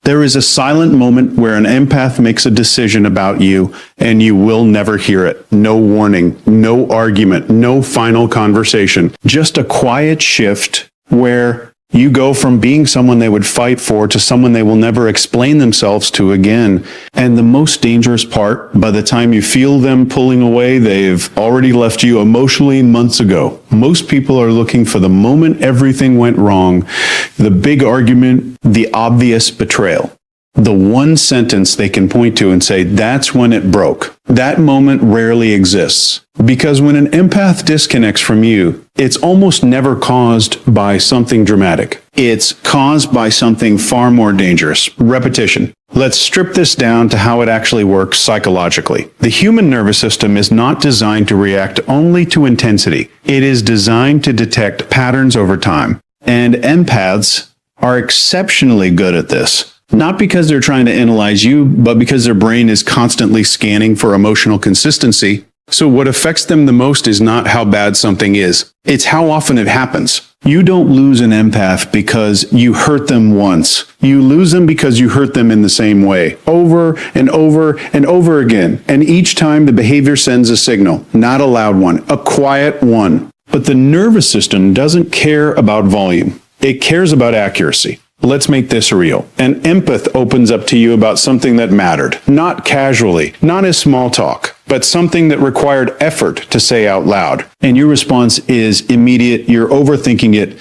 There is a silent moment where an empath makes a decision about you and you will never hear it. No warning, no argument, no final conversation. Just a quiet shift where you go from being someone they would fight for to someone they will never explain themselves to again. And the most dangerous part, by the time you feel them pulling away, they've already left you emotionally months ago. Most people are looking for the moment everything went wrong, the big argument, the obvious betrayal. The one sentence they can point to and say, that's when it broke. That moment rarely exists. Because when an empath disconnects from you, it's almost never caused by something dramatic. It's caused by something far more dangerous: repetition. Let's strip this down to how it actually works psychologically. The human nervous system is not designed to react only to intensity. It is designed to detect patterns over time. And empaths are exceptionally good at this. Not because they're trying to analyze you, but because their brain is constantly scanning for emotional consistency. So what affects them the most is not how bad something is. It's how often it happens. You don't lose an empath because you hurt them once. You lose them because you hurt them in the same way, over and over and over again. And each time the behavior sends a signal, not a loud one, a quiet one. But the nervous system doesn't care about volume. It cares about accuracy. Let's make this real. An empath opens up to you about something that mattered, not casually, not as small talk, but something that required effort to say out loud. And your response is immediate. You're overthinking it.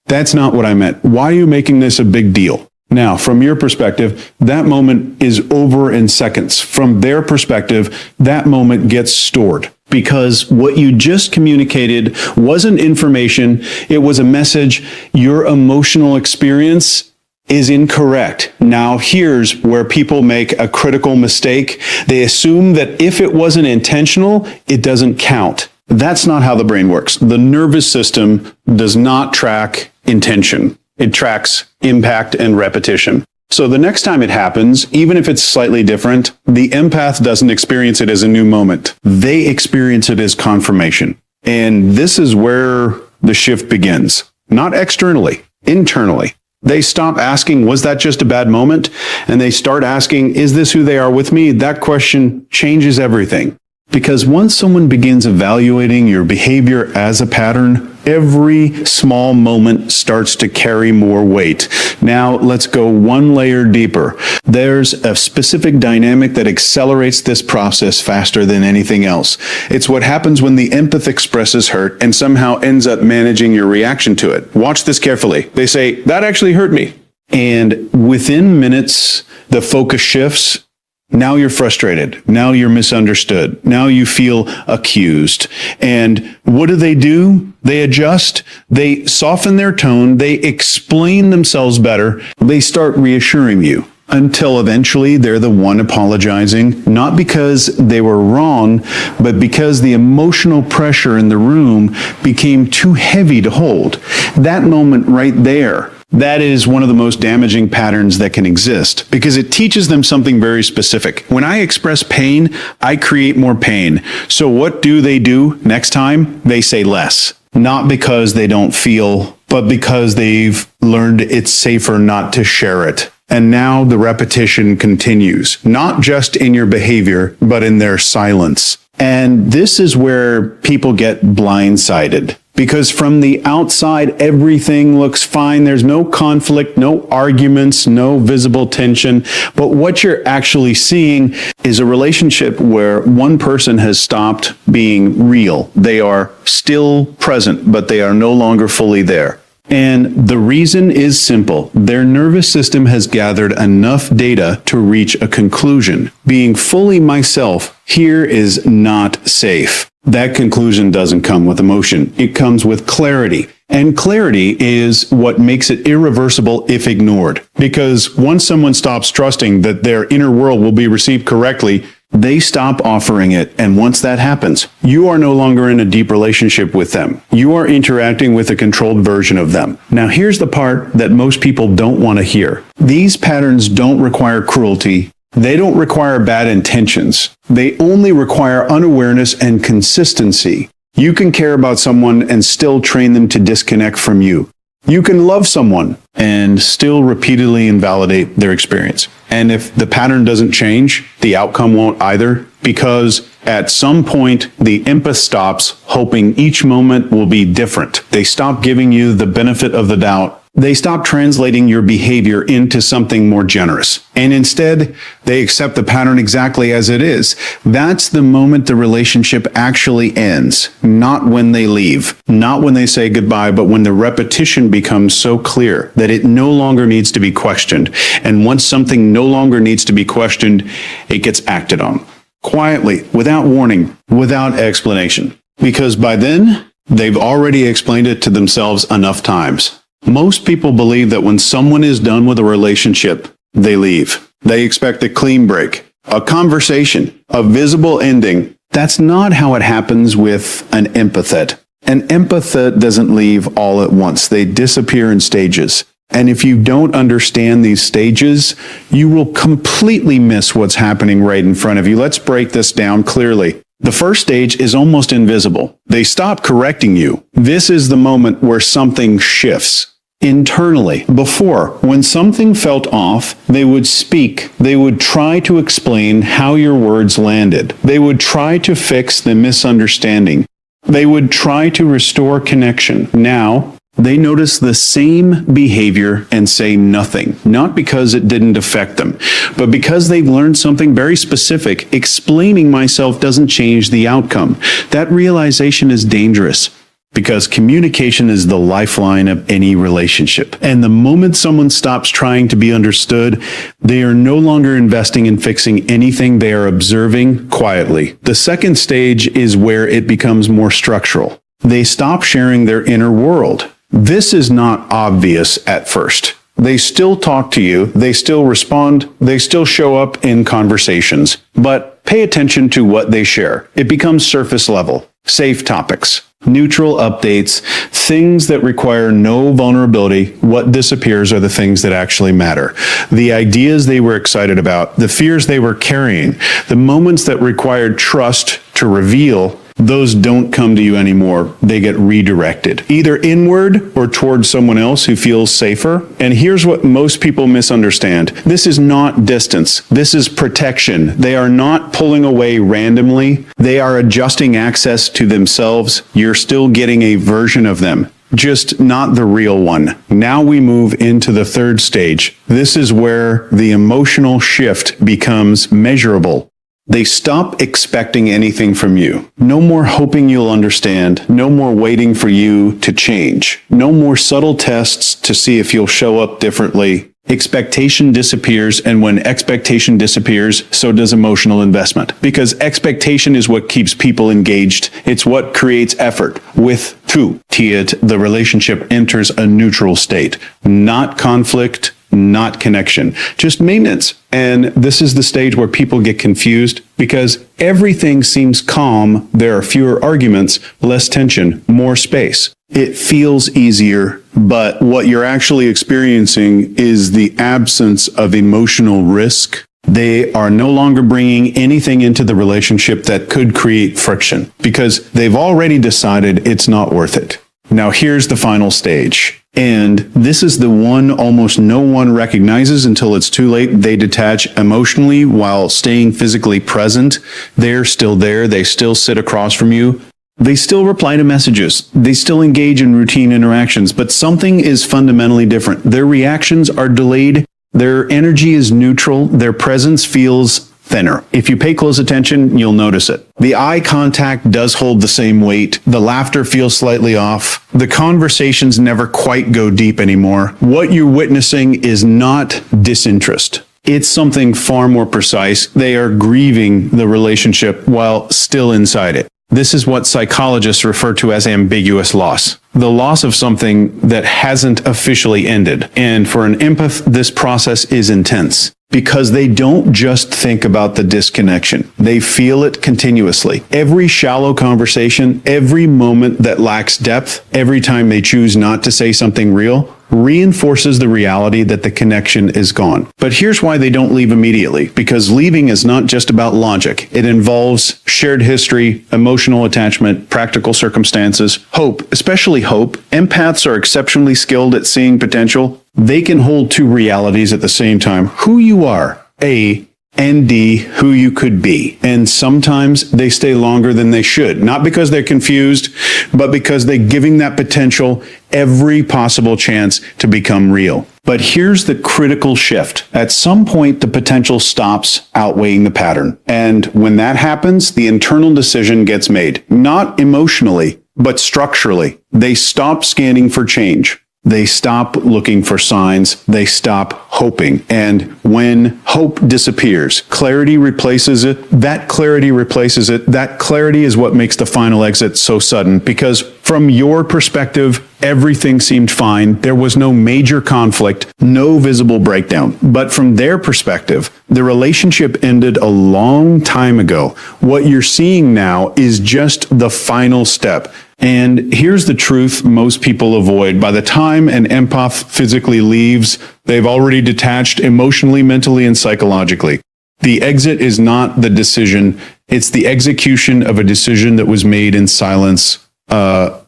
That's not what I meant. Why are you making this a big deal? Now, from your perspective, that moment is over in seconds. From their perspective, that moment gets stored. Because what you just communicated wasn't information, it was a message. Your emotional experience is incorrect. Now, here's where people make a critical mistake. They assume that if it wasn't intentional, it doesn't count. That's not how the brain works. The nervous system does not track intention. It tracks impact and repetition. So the next time it happens, even if it's slightly different, the empath doesn't experience it as a new moment. They experience it as confirmation. And this is where the shift begins. Not externally, internally. They stop asking, was that just a bad moment? And they start asking, is this who they are with me? That question changes everything. Because once someone begins evaluating your behavior as a pattern, every small moment starts to carry more weight. Now, let's go one layer deeper. There's a specific dynamic that accelerates this process faster than anything else. It's what happens when the empath expresses hurt and somehow ends up managing your reaction to it. Watch this carefully. They say, that actually hurt me. And within minutes, the focus shifts. Now you're frustrated. Now you're misunderstood. Now you feel accused. And what do? They adjust. They soften their tone. They explain themselves better. They start reassuring you until eventually they're the one apologizing, not because they were wrong, but because the emotional pressure in the room became too heavy to hold. That moment right there, that is one of the most damaging patterns that can exist because it teaches them something very specific. When I express pain, I create more pain. So what do next time? They say less. Not because they don't feel, but because they've learned it's safer not to share it. And now the repetition continues, not just in your behavior, but in their silence. And this is where people get blindsided. Because from the outside, everything looks fine. There's no conflict, no arguments, no visible tension. But what you're actually seeing is a relationship where one person has stopped being real. They are still present, but they are no longer fully there. And the reason is simple. Their nervous system has gathered enough data to reach a conclusion. Being fully myself here is not safe. That conclusion doesn't come with emotion. It comes with clarity. And clarity is what makes it irreversible if ignored. Because once someone stops trusting that their inner world will be received correctly, they stop offering it. And once that happens, you are no longer in a deep relationship with them. You are interacting with a controlled version of them. Now, here's the part that most people don't want to hear. These patterns don't require cruelty. They don't require bad intentions. They only require unawareness and consistency. You can care about someone and still train them to disconnect from you. You can love someone and still repeatedly invalidate their experience. And if the pattern doesn't change, the outcome won't either, because at some point, the empath stops hoping each moment will be different. They stop giving you the benefit of the doubt. They stop translating your behavior into something more generous. And instead, they accept the pattern exactly as it is. That's the moment the relationship actually ends, not when they leave, not when they say goodbye, but when the repetition becomes so clear that it no longer needs to be questioned. And once something no longer needs to be questioned, it gets acted on. Quietly, without warning, without explanation. Because by then, they've already explained it to themselves enough times. Most people believe that when someone is done with a relationship, they leave. They expect a clean break, a conversation, a visible ending. That's not how it happens with an empath. An empath doesn't leave all at once. They disappear in stages. And if you don't understand these stages, you will completely miss what's happening right in front of you. Let's break this down clearly. The first stage is almost invisible. They stop correcting you. This is the moment where something shifts. Internally, before, when something felt off, they would speak. They would try to explain how your words landed. They would try to fix the misunderstanding. They would try to restore connection. Now, they notice the same behavior and say nothing, not because it didn't affect them, but because they've learned something very specific. Explaining myself doesn't change the outcome. That realization is dangerous, because communication is the lifeline of any relationship. And the moment someone stops trying to be understood, they are no longer investing in fixing anything. They are observing quietly. The second stage is where it becomes more structural. They stop sharing their inner world. This is not obvious at first. They still talk to you, they still respond, they still show up in conversations. But pay attention to what they share. It becomes surface level, safe topics, neutral updates, things that require no vulnerability. What disappears are the things that actually matter. The ideas they were excited about, the fears they were carrying, the moments that required trust to reveal, those don't come to you anymore. They get redirected, either inward or towards someone else who feels safer. And here's what most people misunderstand. This is not distance. This is protection. They are not pulling away randomly. They are adjusting access to themselves. You're still getting a version of them, just not the real one. Now we move into the third stage. This is where the emotional shift becomes measurable. They stop expecting anything from you. No more hoping you'll understand. No more waiting for you to change. No more subtle tests to see if you'll show up differently. Expectation disappears, and when expectation disappears, so does emotional investment. Because expectation is what keeps people engaged. It's what creates effort. With it, the relationship enters a neutral state. Not conflict, not connection, just maintenance. And this is the stage where people get confused because everything seems calm. There are fewer arguments, less tension, more space. It feels easier, but what you're actually experiencing is the absence of emotional risk. They are no longer bringing anything into the relationship that could create friction because they've already decided it's not worth it. Now here's the final stage. And this is the one almost no one recognizes until it's too late. They detach emotionally while staying physically present. They're still there. They still sit across from you. They still reply to messages. They still engage in routine interactions, but something is fundamentally different. Their reactions are delayed. Their energy is neutral. Their presence feels thinner. If you pay close attention, you'll notice it. The eye contact does hold the same weight. The laughter feels slightly off. The conversations never quite go deep anymore. What you're witnessing is not disinterest. It's something far more precise. They are grieving the relationship while still inside it. This is what psychologists refer to as ambiguous loss. The loss of something that hasn't officially ended. And for an empath, this process is intense because they don't just think about the disconnection. They feel it continuously. Every shallow conversation, every moment that lacks depth, every time they choose not to say something real, reinforces the reality that the connection is gone. But here's why they don't leave immediately, because leaving is not just about logic. It involves shared history, emotional attachment, practical circumstances, hope, especially hope. Empaths are exceptionally skilled at seeing potential. They can hold two realities at the same time: who you are, A, and D, who you could be. And sometimes they stay longer than they should, not because they're confused, but because they're giving that potential every possible chance to become real. But here's the critical shift. At some point, the potential stops outweighing the pattern. And when that happens, the internal decision gets made, not emotionally, but structurally. They stop scanning for change. They stop looking for signs. They stop hoping. And when hope disappears, clarity replaces it. That clarity replaces it. That clarity is what makes the final exit so sudden, because from your perspective, everything seemed fine. There was no major conflict, no visible breakdown. But from their perspective, the relationship ended a long time ago. What you're seeing now is just the final step. And here's the truth most people avoid. By the time an empath physically leaves, they've already detached emotionally, mentally, and psychologically. The exit is not the decision. It's the execution of a decision that was made in silence,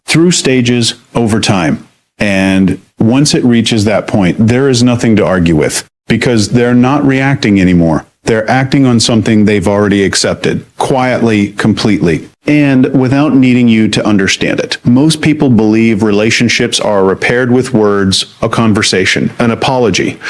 through stages over time. And once it reaches that point, there is nothing to argue with, because they're not reacting anymore. They're acting on something they've already accepted, quietly, completely, and without needing you to understand it. Most people believe relationships are repaired with words, a conversation, an apology,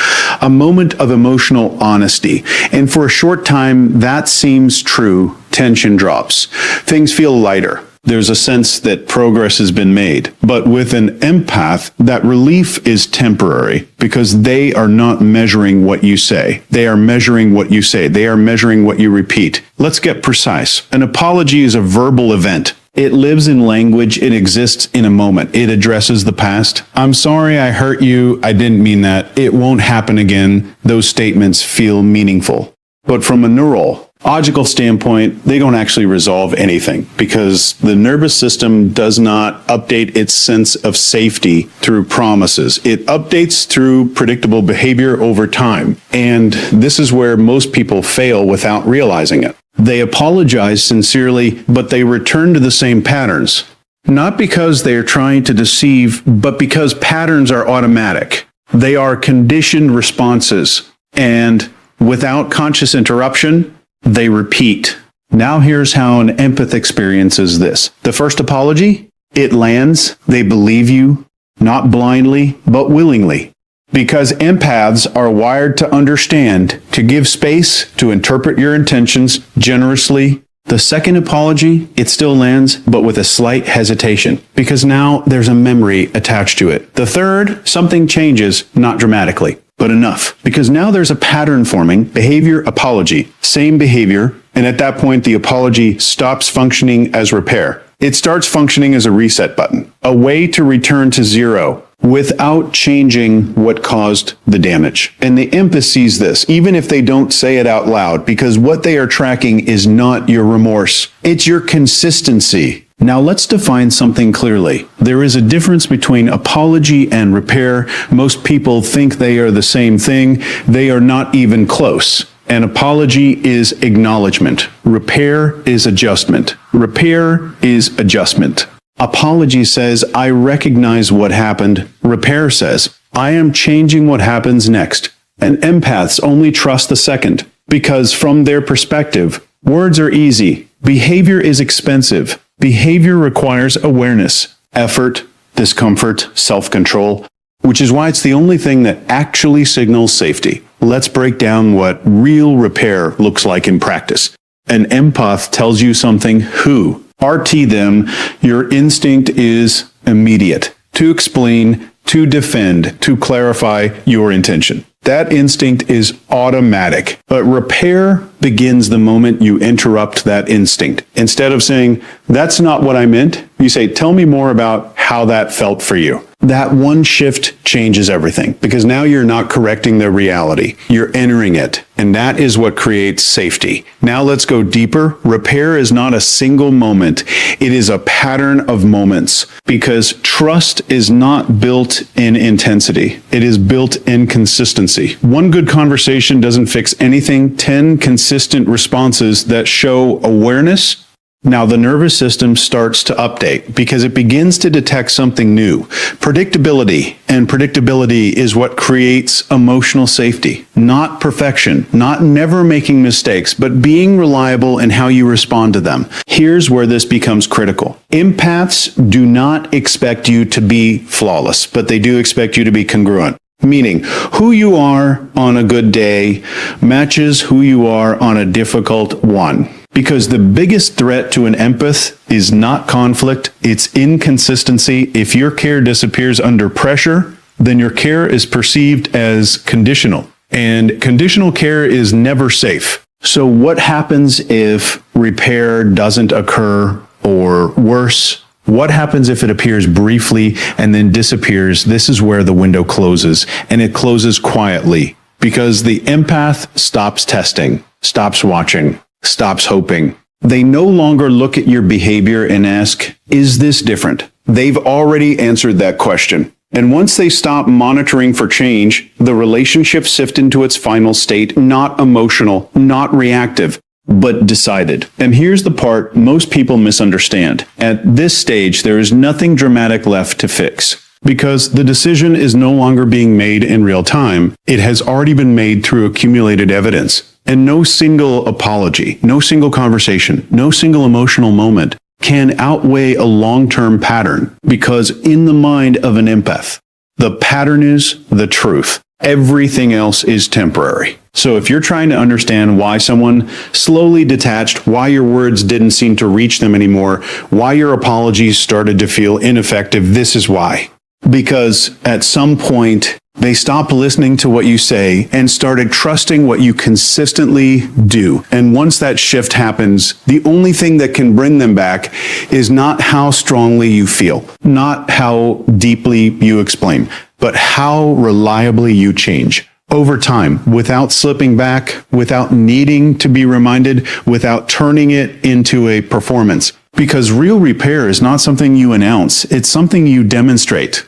a moment of emotional honesty. And for a short time, that seems true. Tension drops. Things feel lighter. There's a sense that progress has been made. But with an empath, that relief is temporary, because they are not measuring what you say. They are measuring what you say. They are measuring what you repeat. Let's get precise. An apology is a verbal event. It lives in language. It exists in a moment. It addresses the past. I'm sorry I hurt you. I didn't mean that. It won't happen again. Those statements feel meaningful. But from a neurological standpoint, they don't actually resolve anything, because the nervous system does not update its sense of safety through promises. It updates through predictable behavior over time. And this is where most people fail without realizing it. They apologize sincerely, but they return to the same patterns. Not because they are trying to deceive, but because patterns are automatic. They are conditioned responses. And without conscious interruption, they repeat. Now here's how an empath experiences this. The first apology, it lands. They believe you, not blindly, but willingly. Because empaths are wired to understand, to give space, to interpret your intentions generously. The second apology, it still lands, but with a slight hesitation, because now there's a memory attached to it. The third, something changes, not dramatically, but enough, because now there's a pattern forming. Behavior, apology, same behavior, and at that point the apology stops functioning as repair. It starts functioning as a reset button, a way to return to zero without changing what caused the damage. And the empath sees this, even if they don't say it out loud, because what they are tracking is not your remorse, it's your consistency. Now let's define something clearly. There is a difference between apology and repair. Most people think they are the same thing. They are not even close. An apology is acknowledgement. Repair is adjustment. Repair is adjustment. Apology says, I recognize what happened. Repair says, I am changing what happens next. And empaths only trust the second, because from their perspective, words are easy. Behavior is expensive. Behavior requires awareness, effort, discomfort, self-control, which is why it's the only thing that actually signals safety. Let's break down what real repair looks like in practice. An empath tells you something, who? RT them, your instinct is immediate. To explain, to defend, to clarify your intention. That instinct is automatic. But repair begins the moment you interrupt that instinct. Instead of saying, that's not what I meant, you say, tell me more about how that felt for you. That one shift changes everything because now you're not correcting the reality. You're entering it. And that is what creates safety. Now let's go deeper. Repair is not a single moment. It is a pattern of moments because trust is not built in intensity. It is built in consistency. One good conversation doesn't fix anything. 10 consistent responses that show awareness. Now the nervous system starts to update because it begins to detect something new. Predictability, and predictability is what creates emotional safety. Not perfection, not never making mistakes, but being reliable in how you respond to them. Here's where this becomes critical. Empaths do not expect you to be flawless, but they do expect you to be congruent. Meaning, who you are on a good day matches who you are on a difficult one. Because the biggest threat to an empath is not conflict, it's inconsistency. If your care disappears under pressure, then your care is perceived as conditional. And conditional care is never safe. So what happens if repair doesn't occur, or worse, what happens if it appears briefly and then disappears? This is where the window closes, and it closes quietly because the empath stops testing, stops watching, stops hoping. They no longer look at your behavior and ask, is this different? They've already answered that question. And once they stop monitoring for change, the relationship shifts into its final state, not emotional, not reactive, but decided. And here's the part most people misunderstand. At this stage, there is nothing dramatic left to fix. Because the decision is no longer being made in real time. It has already been made through accumulated evidence. And no single apology, no single conversation, no single emotional moment can outweigh a long-term pattern. Because in the mind of an empath, the pattern is the truth. Everything else is temporary. So if you're trying to understand why someone slowly detached, why your words didn't seem to reach them anymore, why your apologies started to feel ineffective, this is why. Because at some point, they stopped listening to what you say and started trusting what you consistently do. And once that shift happens, the only thing that can bring them back is not how strongly you feel, not how deeply you explain, but how reliably you change over time, without slipping back, without needing to be reminded, without turning it into a performance. Because real repair is not something you announce, it's something you demonstrate.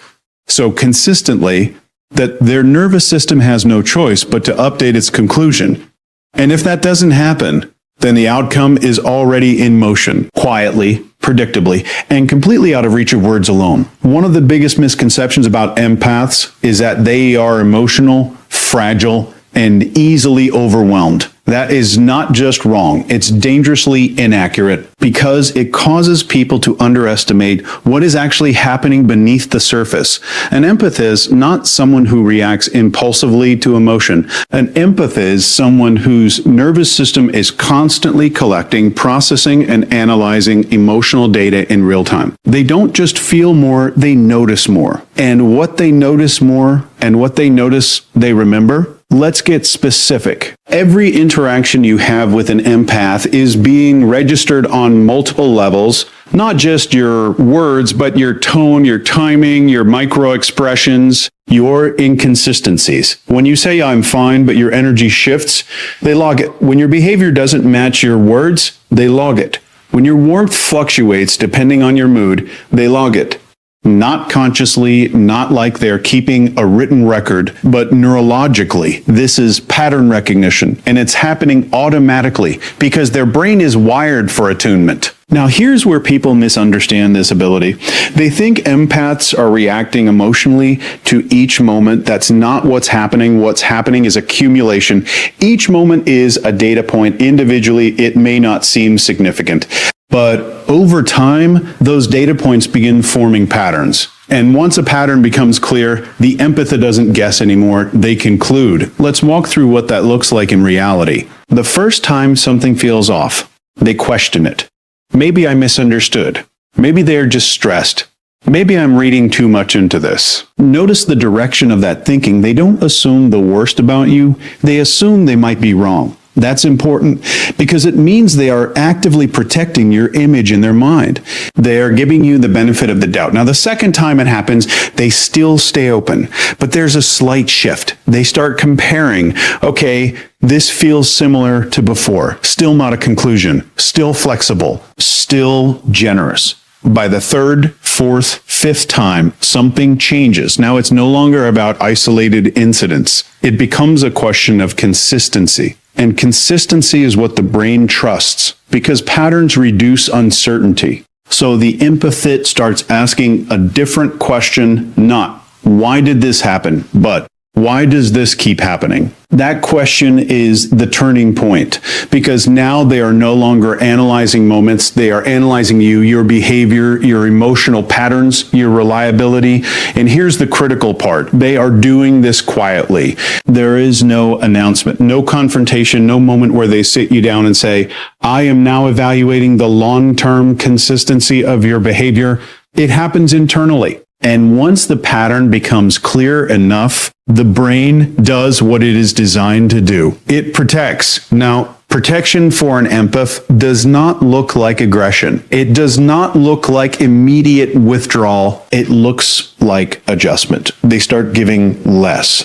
So consistently, that their nervous system has no choice but to update its conclusion. And if that doesn't happen, then the outcome is already in motion, quietly, predictably, and completely out of reach of words alone. One of the biggest misconceptions about empaths is that they are emotional, fragile, and easily overwhelmed. That is not just wrong, it's dangerously inaccurate because it causes people to underestimate what is actually happening beneath the surface. An empath is not someone who reacts impulsively to emotion. An empath is someone whose nervous system is constantly collecting, processing, and analyzing emotional data in real time. They don't just feel more, they notice more. And what they notice more and what they notice they remember. Let's get specific. Every interaction you have with an empath is being registered on multiple levels, not just your words, but your tone, your timing, your micro expressions, your inconsistencies. When you say I'm fine, but your energy shifts, they log it. When your behavior doesn't match your words, they log it. When your warmth fluctuates depending on your mood, they log it. Not consciously, not like they're keeping a written record, but neurologically. This is pattern recognition, and it's happening automatically because their brain is wired for attunement. Now, here's where people misunderstand this ability. They think empaths are reacting emotionally to each moment. That's not what's happening. What's happening is accumulation. Each moment is a data point. Individually, it may not seem significant. But over time, those data points begin forming patterns. And once a pattern becomes clear, the empath doesn't guess anymore, they conclude. Let's walk through what that looks like in reality. The first time something feels off, they question it. Maybe I misunderstood. Maybe they're just stressed. Maybe I'm reading too much into this. Notice the direction of that thinking. They don't assume the worst about you. They assume they might be wrong. That's important because it means they are actively protecting your image in their mind. They are giving you the benefit of the doubt. Now, the second time it happens, they still stay open, but there's a slight shift. They start comparing, okay, this feels similar to before. Still not a conclusion. Still flexible. Still generous. By the third, fourth, fifth time, something changes. Now it's no longer about isolated incidents. It becomes a question of consistency. And consistency is what the brain trusts because patterns reduce uncertainty. So the empath starts asking a different question, not why did this happen, but why does this keep happening? That question is the turning point because now they are no longer analyzing moments. They are analyzing you, your behavior, your emotional patterns, your reliability. And here's the critical part. They are doing this quietly. There is no announcement, no confrontation, no moment where they sit you down and say, I am now evaluating the long-term consistency of your behavior. It happens internally. And once the pattern becomes clear enough, the brain does what it is designed to do. It protects. Now, protection for an empath does not look like aggression. It does not look like immediate withdrawal. It looks like adjustment. They start giving less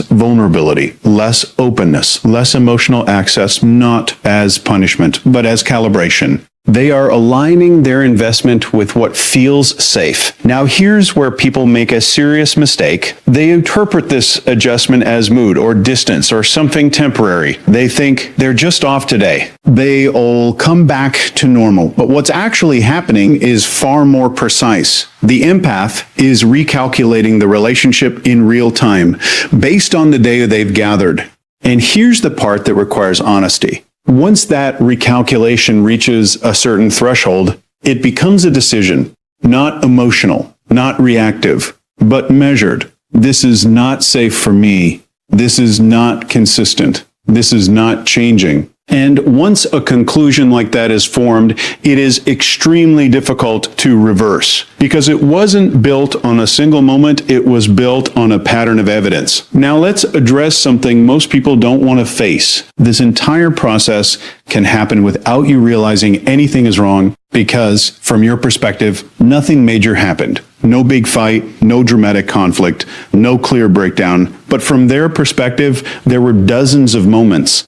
vulnerability, less openness, less emotional access, not as punishment, but as calibration. They are aligning their investment with what feels safe. Now, here's where people make a serious mistake. They interpret this adjustment as mood or distance or something temporary. They think they're just off today. They'll come back to normal. But what's actually happening is far more precise. The empath is recalculating the relationship in real time based on the data they've gathered. And here's the part that requires honesty. Once that recalculation reaches a certain threshold, it becomes a decision, not emotional, not reactive, but measured. This is not safe for me. This is not consistent. This is not changing. And once a conclusion like that is formed, it is extremely difficult to reverse because it wasn't built on a single moment. It was built on a pattern of evidence. Now let's address something most people don't want to face. This entire process can happen without you realizing anything is wrong because, from your perspective, nothing major happened. No big fight, no dramatic conflict, no clear breakdown. But from their perspective, there were dozens of moments.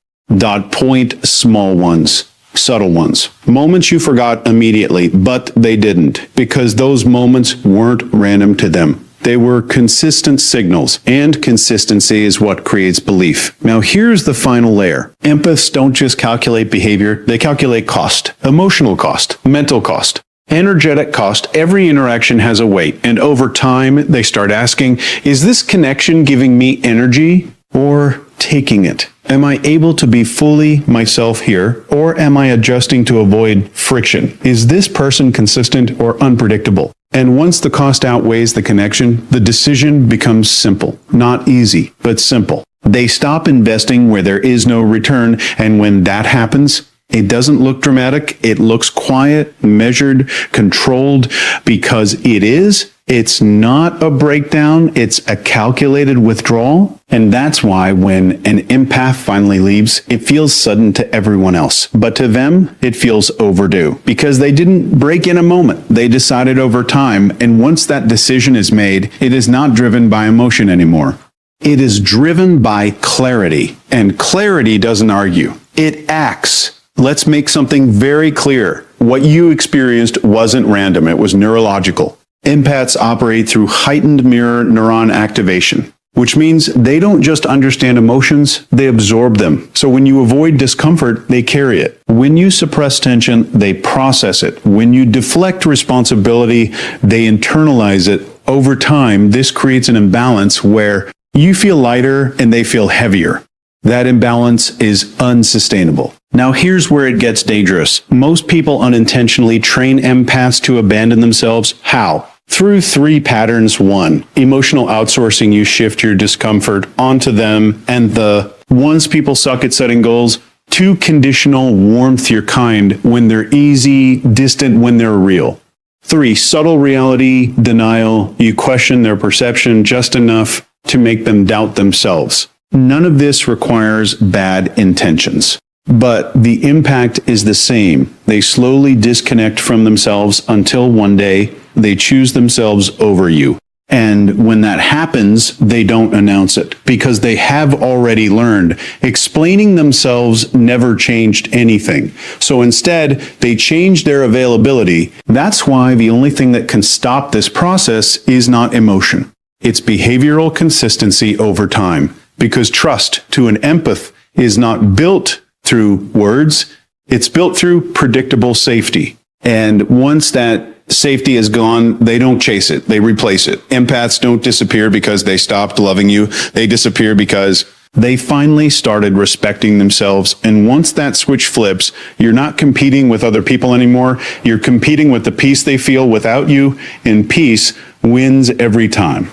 Point small ones, subtle ones. Moments you forgot immediately, but they didn't, because those moments weren't random to them. They were consistent signals, and consistency is what creates belief. Now here's the final layer. Empaths don't just calculate behavior, they calculate cost, emotional cost, mental cost, energetic cost. Every interaction has a weight, and over time they start asking, is this connection giving me energy or taking it? Am I able to be fully myself here, or am I adjusting to avoid friction? Is this person consistent or unpredictable? And once the cost outweighs the connection, the decision becomes simple. Not easy, but simple. They stop investing where there is no return, and when that happens, it doesn't look dramatic. It looks quiet, measured, controlled, because it's not a breakdown. It's a calculated withdrawal. And that's why when an empath finally leaves, it feels sudden to everyone else. But to them, it feels overdue because they didn't break in a moment. They decided over time. And once that decision is made, it is not driven by emotion anymore. It is driven by clarity. And clarity doesn't argue. It acts. Let's make something very clear. What you experienced wasn't random. It was neurological. Empaths operate through heightened mirror neuron activation, which means they don't just understand emotions, they absorb them. So when you avoid discomfort, they carry it. When you suppress tension, they process it. When you deflect responsibility, they internalize it. Over time, this creates an imbalance where you feel lighter and they feel heavier. That imbalance is unsustainable. Now here's where it gets dangerous. Most people unintentionally train empaths to abandon themselves. How? Through 3 patterns. 1, emotional outsourcing. You shift your discomfort onto them. And once people suck at setting goals. 2, conditional warmth. You're kind when they're easy, distant when they're real. 3, subtle reality denial. You question their perception just enough to make them doubt themselves. None of this requires bad intentions. But the impact is the same. They slowly disconnect from themselves until one day they choose themselves over you. And when that happens, they don't announce it because they have already learned explaining themselves never changed anything. So instead, they change their availability. That's why the only thing that can stop this process is not emotion. It's behavioral consistency over time. Because trust to an empath is not built through words, it's built through predictable safety. And once that safety is gone, they don't chase it, they replace it. Empaths don't disappear because they stopped loving you. They disappear because they finally started respecting themselves. And once that switch flips, you're not competing with other people anymore. You're competing with the peace they feel without you, and peace wins every time.